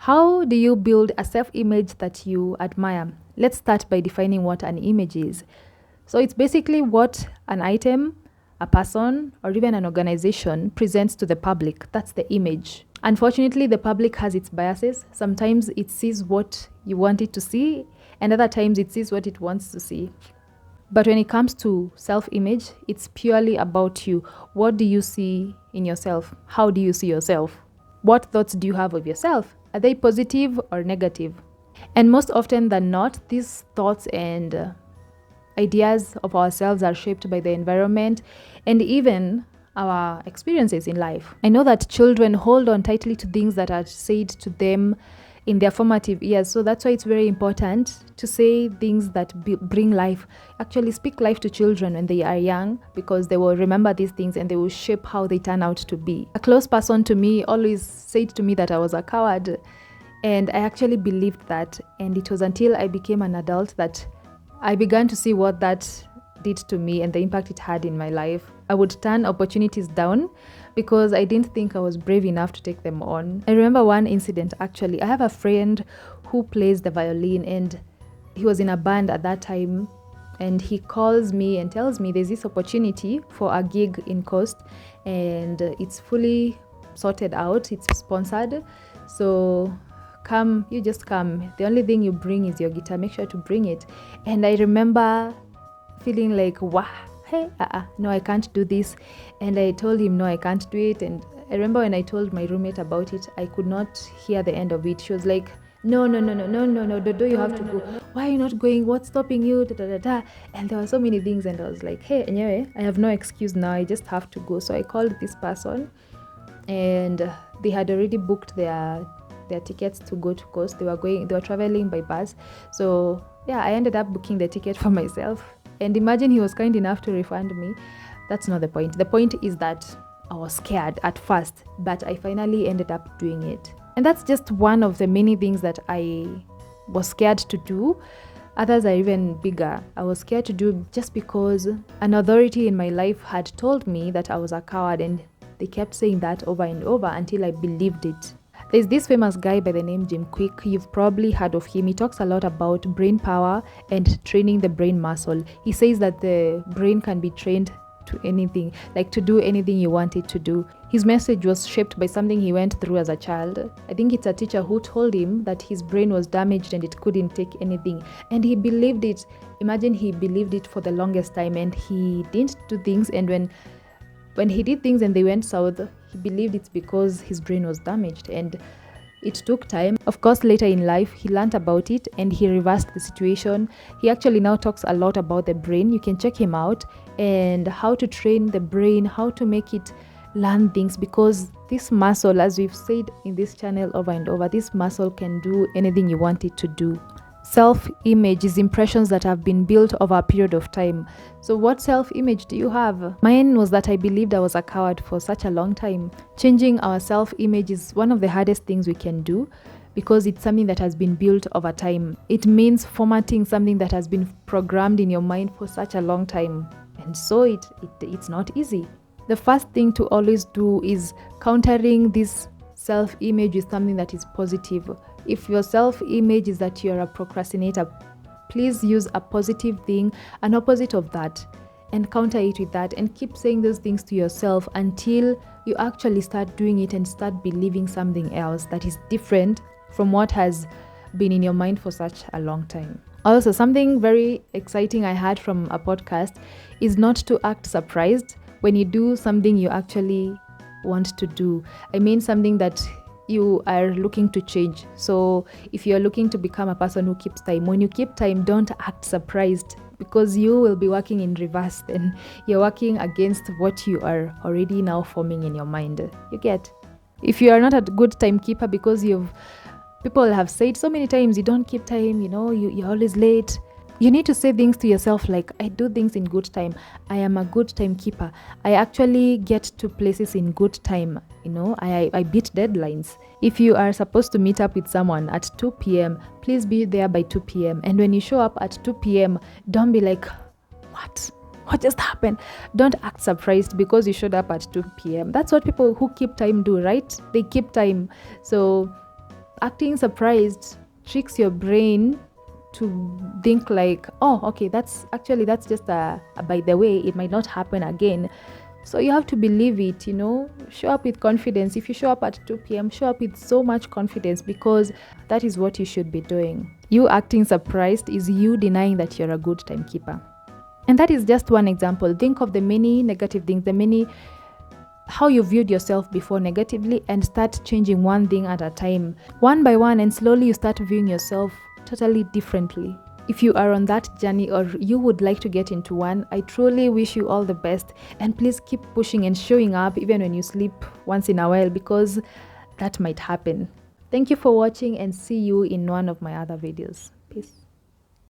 How do you build a self-image that you admire? Let's start by defining what an image is. So it's basically what an item, a person, or even an organization presents to the public. That's the image. Unfortunately, the public has its biases. Sometimes it sees what you want it to see, and other times it sees what it wants to see. But when it comes to self-image, it's purely about you. What do you see in yourself? How do you see yourself? What thoughts do you have of yourself? Are they positive or negative? And most often than not, these thoughts and ideas of ourselves are shaped by the environment and even our experiences in life. I know that children hold on tightly to things that are said to them in their formative years. So that's why it's very important to say things that bring life. Actually, speak life to children when they are young, because they will remember these things and they will shape how they turn out to be. A close person to me always said to me that I was a coward. And I actually believed that. And it was until I became an adult that I began to see what that did to me and the impact it had in my life. I would turn opportunities down because I didn't think I was brave enough to take them on. I remember one incident actually. I have a friend who plays the violin and he was in a band at that time, and he calls me and tells me there's this opportunity for a gig in Coast and it's fully sorted out, it's sponsored. So come, you just come. The only thing you bring is your guitar. Make sure to bring it. And I remember feeling like, wow, hey, no, I can't do this. And I told him, no, I can't do it. And I remember when I told my roommate about it, I could not hear the end of it. She was like, no, Dodo, you have to go. Why are you not going? What's stopping you? Da, da, da, da. And there were so many things. And I was like, hey, anyway, I have no excuse now. I just have to go. So I called this person and they had already booked their tickets to go to Coast. They were traveling by bus. So yeah, I ended up booking the ticket for myself. And imagine he was kind enough to refund me. That's not the point. The point is that I was scared at first, but I finally ended up doing it. And that's just one of the many things that I was scared to do. Others are even bigger. I was scared to do just because an authority in my life had told me that I was a coward, and they kept saying that over and over until I believed it. There's this famous guy by the name Kwik. You've probably heard of him. He talks a lot about brain power and training the brain muscle. He says that the brain can be trained to anything, like to do anything you want it to do. His message was shaped by something he went through as a child. I think it's a teacher who told him that his brain was damaged and it couldn't take anything. And he believed it. Imagine, he believed it for the longest time, and he didn't do things. And when he did things and they went south, he believed it's because his brain was damaged, and it took time. Of course, later in life, he learned about it and he reversed the situation. He actually now talks a lot about the brain. You can check him out and how to train the brain, how to make it learn things, because this muscle, as we've said in this channel over and over, this muscle can do anything you want it to do. Self-image is impressions that have been built over a period of time. So what self-image do you have? Mine was that I believed I was a coward for such a long time. Changing our self-image is one of the hardest things we can do, because it's something that has been built over time. It means formatting something that has been programmed in your mind for such a long time. And so it's not easy. The first thing to always do is countering this self-image with something that is positive. If your self-image is that you're a procrastinator, please use a positive thing, an opposite of that, and counter it with that, and keep saying those things to yourself until you actually start doing it and start believing something else that is different from what has been in your mind for such a long time. Also, something very exciting I had from a podcast is not to act surprised when you do something you actually want to do. I mean, something that you are looking to change. So if you're looking to become a person who keeps time, when you keep time, don't act surprised, because you will be working in reverse. Then you're working against what you are already now forming in your mind. You get? If you are not a good timekeeper, because people have said so many times you don't keep time, you're always late. You need to say things to yourself like, I do things in good time. I am a good timekeeper. I actually get to places in good time. I beat deadlines. If you are supposed to meet up with someone at 2 p.m., please be there by 2 p.m. And when you show up at 2 p.m., don't be like, what just happened? Don't act surprised because you showed up at 2 p.m. That's what people who keep time do, right? They keep time. So Acting surprised tricks your brain to think like, oh, okay, that's just a by the way, it might not happen again. So you have to believe it, show up with confidence. If you show up at 2 p.m., show up with so much confidence, because that is what you should be doing. You acting surprised is you denying that you're a good timekeeper. And that is just one example. Think of the many negative things, how you viewed yourself before negatively, and start changing one thing at a time, one by one, and slowly you start viewing yourself totally differently. If you are on that journey or you would like to get into one, I truly wish you all the best, and please keep pushing and showing up even when you sleep once in a while, because that might happen. Thank you for watching, and see you in one of my other videos. Peace.